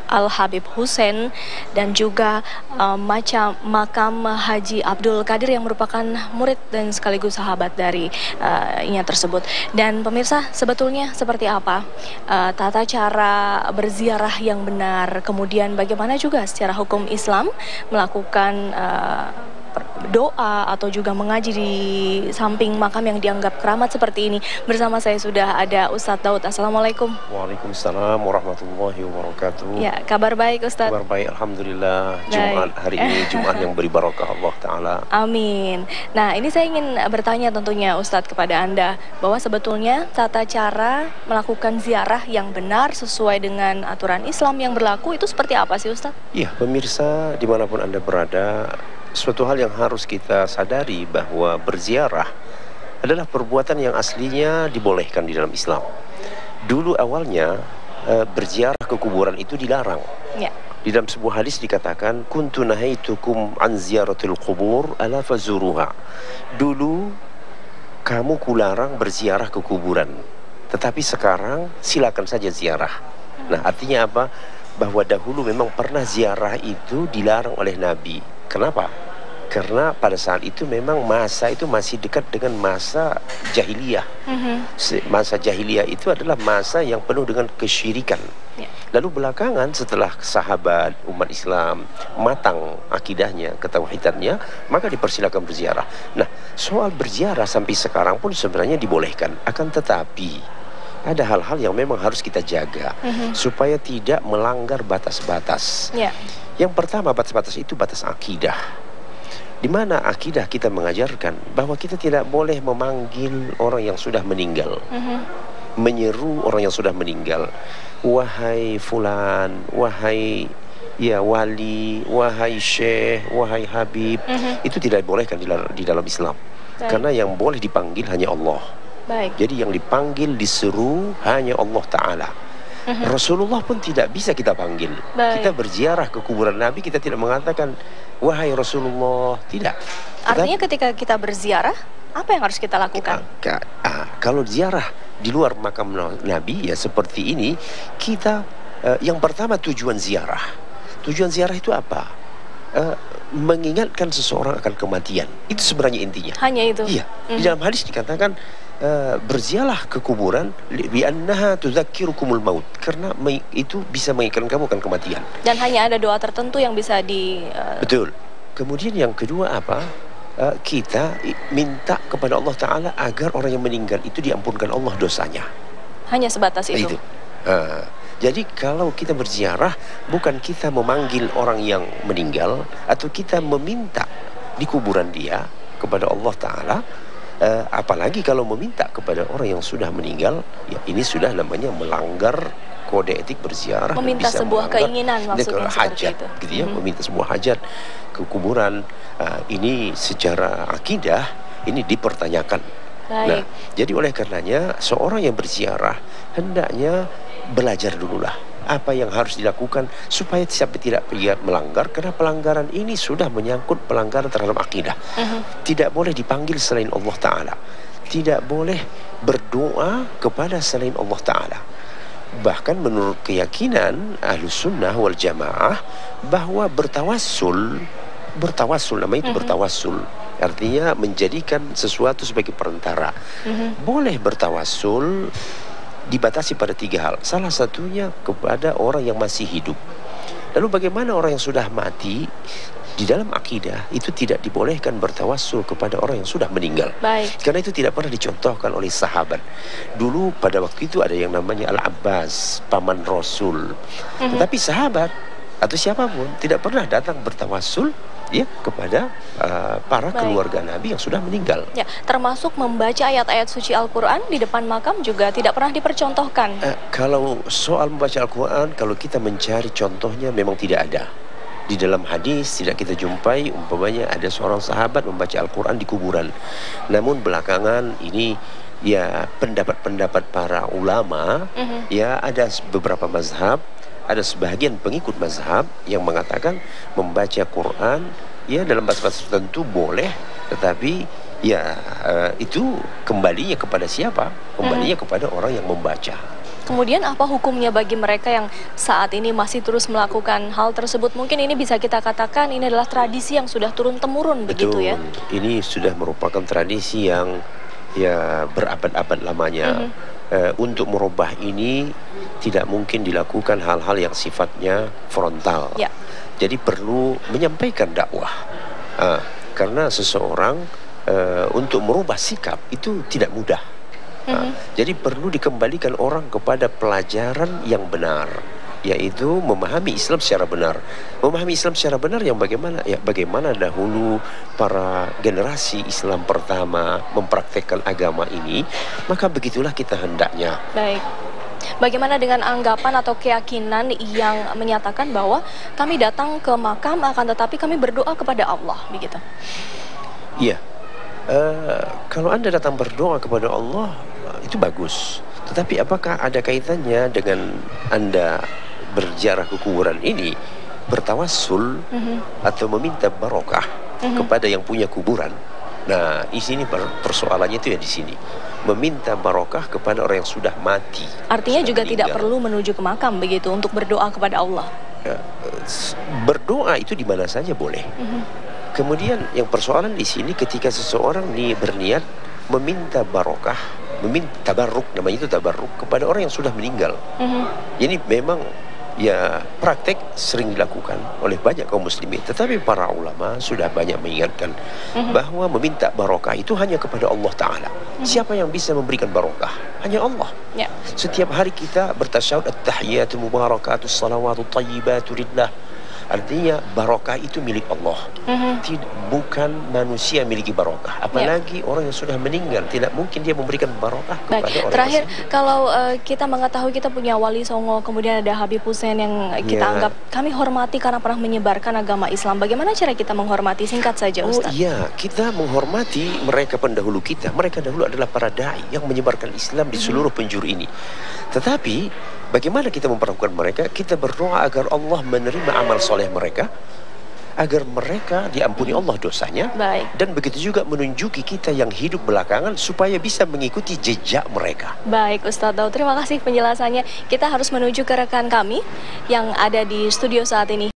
Al-Habib Hussein dan juga makam Haji Abdul Qadir yang merupakan murid dan sekaligus sahabat dari nya tersebut. Dan pemirsa, sebetulnya seperti apa tata cara berziarah yang benar, kemudian bagaimana juga secara hukum Islam melakukan doa atau juga mengaji di samping makam yang dianggap keramat seperti ini. Bersama saya sudah ada Ustadz Daud. Assalamualaikum. Waalaikumsalam warahmatullahi wabarakatuh. Ya, kabar baik Ustadz? Kabar baik, alhamdulillah. Jumat hari ini Jumat yang beri barokah Allah Ta'ala. Amin. Nah, ini saya ingin bertanya tentunya Ustadz kepada Anda bahwa sebetulnya tata cara melakukan ziarah yang benar sesuai dengan aturan Islam yang berlaku itu seperti apa sih Ustadz? Iya, pemirsa dimanapun Anda berada, suatu hal yang harus kita sadari bahwa berziarah adalah perbuatan yang aslinya dibolehkan di dalam Islam. Dulu awalnya berziarah ke kuburan itu dilarang. Ya. Di dalam sebuah hadis dikatakan, kuntu nahaitukum an ziyaratil qubur ala fazuruha. Dulu kamu kularang berziarah ke kuburan, tetapi sekarang silakan saja ziarah. Nah, artinya apa? Bahwa dahulu memang pernah ziarah itu dilarang oleh Nabi. Kenapa? Karena pada saat itu memang masa itu masih dekat dengan masa jahiliyah. Masa jahiliyah itu adalah masa yang penuh dengan kesyirikan. Lalu belakangan setelah sahabat umat Islam matang akidahnya, ketauhidannya, maka dipersilakan berziarah. Nah, soal berziarah sampai sekarang pun sebenarnya dibolehkan. Akan tetapi ada hal-hal yang memang harus kita jaga supaya tidak melanggar batas-batas. Yang pertama, batas-batas itu batas akidah. Di mana akidah kita mengajarkan bahwa kita tidak boleh memanggil orang yang sudah meninggal, menyeru orang yang sudah meninggal, wahai fulan, wahai ya wali, wahai syekh, wahai habib. Itu tidak dibolehkan di dalam Islam. Karena yang boleh dipanggil hanya Allah. Jadi yang dipanggil, diseru hanya Allah Ta'ala. Rasulullah pun tidak bisa kita panggil. Kita berziarah ke kuburan Nabi, kita tidak mengatakan wahai Rasulullah, tidak. Artinya ketika kita berziarah, apa yang harus kita lakukan? Kalau ziarah di luar makam Nabi ya seperti ini, kita yang pertama tujuan ziarah. Tujuan ziarah itu apa? Mengingatkan seseorang akan kematian. Itu sebenarnya intinya. Hanya itu? Iya. Di dalam hadis dikatakan berziarah ke kuburan bi'annaha tudzakirukumul maut, karena itu bisa mengingatkan kamu akan kematian. Dan hanya ada doa tertentu yang bisa Betul. Kemudian yang kedua apa? Kita minta kepada Allah Ta'ala agar orang yang meninggal itu diampunkan Allah dosanya. Hanya sebatas itu? Jadi kalau kita berziarah, bukan kita memanggil orang yang meninggal atau kita meminta di kuburan dia kepada Allah Ta'ala. Apalagi kalau meminta kepada orang yang sudah meninggal, ya ini sudah namanya melanggar kode etik berziarah. Meminta bisa sebuah keinginan maksudnya hajat, seperti itu. Gitu ya, meminta sebuah hajat ke kuburan. Ini secara akidah ini dipertanyakan. Nah, jadi oleh karenanya seorang yang berziarah hendaknya belajar dululah apa yang harus dilakukan supaya sampai tidak melanggar, karena pelanggaran ini sudah menyangkut pelanggaran terhadap akidah. Tidak boleh dipanggil selain Allah Ta'ala, tidak boleh berdoa kepada selain Allah Ta'ala. Bahkan menurut keyakinan Ahlus Sunnah wal Jamaah bahwa bertawassul namanya itu bertawassul, artinya menjadikan sesuatu sebagai perantara. Boleh bertawassul dibatasi pada 3 hal. Salah satunya kepada orang yang masih hidup. Lalu bagaimana orang yang sudah mati? Di dalam akidah itu tidak dibolehkan bertawassul kepada orang yang sudah meninggal. Karena itu tidak pernah dicontohkan oleh sahabat. Dulu pada waktu itu ada yang namanya Al-Abbas, paman Rasul. Tetapi sahabat atau siapapun tidak pernah datang bertawassul ya kepada para keluarga Nabi yang sudah meninggal. Ya, termasuk membaca ayat-ayat suci Al-Quran di depan makam juga tidak pernah dipercontohkan. Kalau soal membaca Al-Quran, kalau kita mencari contohnya memang tidak ada. Di dalam hadis tidak kita jumpai umpamanya ada seorang sahabat membaca Al-Quran di kuburan. Namun belakangan ini ya pendapat-pendapat para ulama, ya ada beberapa mazhab, ada sebagian pengikut mazhab yang mengatakan membaca Quran ya dalam bahasa tertentu boleh, tetapi ya itu kembalinya kepada siapa? Kembalinya kepada orang yang membaca. Kemudian apa hukumnya bagi mereka yang saat ini masih terus melakukan hal tersebut? Mungkin ini bisa kita katakan ini adalah tradisi yang sudah turun-temurun begitu ya? Ini sudah merupakan tradisi yang ya berabad-abad lamanya. Untuk merubah ini tidak mungkin dilakukan hal-hal yang sifatnya frontal. Ya. Jadi perlu menyampaikan dakwah. Karena seseorang untuk merubah sikap itu tidak mudah. Jadi perlu dikembalikan orang kepada pelajaran yang benar, yaitu memahami Islam secara benar. Memahami Islam secara benar yang bagaimana? Ya bagaimana dahulu para generasi Islam pertama mempraktekkan agama ini, maka begitulah kita hendaknya. Baik. Bagaimana dengan anggapan atau keyakinan yang menyatakan bahwa kami datang ke makam akan tetapi kami berdoa kepada Allah, begitu? Iya. Kalau Anda datang berdoa kepada Allah, itu bagus. Tetapi apakah ada kaitannya dengan Anda berziarah ke kuburan ini, bertawassul atau meminta barokah kepada yang punya kuburan? Nah, di sini persoalannya itu ya di sini. Meminta barokah kepada orang yang sudah mati. Artinya sudah juga meninggal. tidak perlu menuju ke makam begitu untuk berdoa kepada Allah. Berdoa itu di mana saja boleh. Kemudian yang persoalan di sini ketika seseorang berniat meminta barokah, meminta tabarruk, namanya itu tabarruk kepada orang yang sudah meninggal. Jadi memang ya praktek sering dilakukan oleh banyak kaum muslimin, tetapi para ulama sudah banyak mengingatkan bahwa meminta barokah itu hanya kepada Allah Ta'ala. Siapa yang bisa memberikan barokah? Hanya Allah. Ya. Setiap hari kita bertasyahud at-tahiyyatu mubarakatus salawatu tayyibatu lillah. Artinya barokah itu milik Allah. Bukan manusia miliki barokah. Apalagi orang yang sudah meninggal, tidak mungkin dia memberikan barokah kepada orang terakhir, tersebut. kalau kita mengetahui kita punya Wali Songo, kemudian ada Habib Hussein yang kita anggap kami hormati karena pernah menyebarkan agama Islam. Bagaimana cara kita menghormati? Singkat saja, Ustaz. Oh iya, kita menghormati mereka pendahulu kita. Mereka dahulu adalah para dai yang menyebarkan Islam di seluruh penjuru ini. Tetapi bagaimana kita memperlakukan mereka? Kita berdoa agar Allah menerima amal soleh mereka, agar mereka diampuni Allah dosanya. Baik. Dan begitu juga menunjuki kita yang hidup belakangan supaya bisa mengikuti jejak mereka. Baik, Ustadz Daud, terima kasih penjelasannya. Kita harus menuju ke rekan kami yang ada di studio saat ini.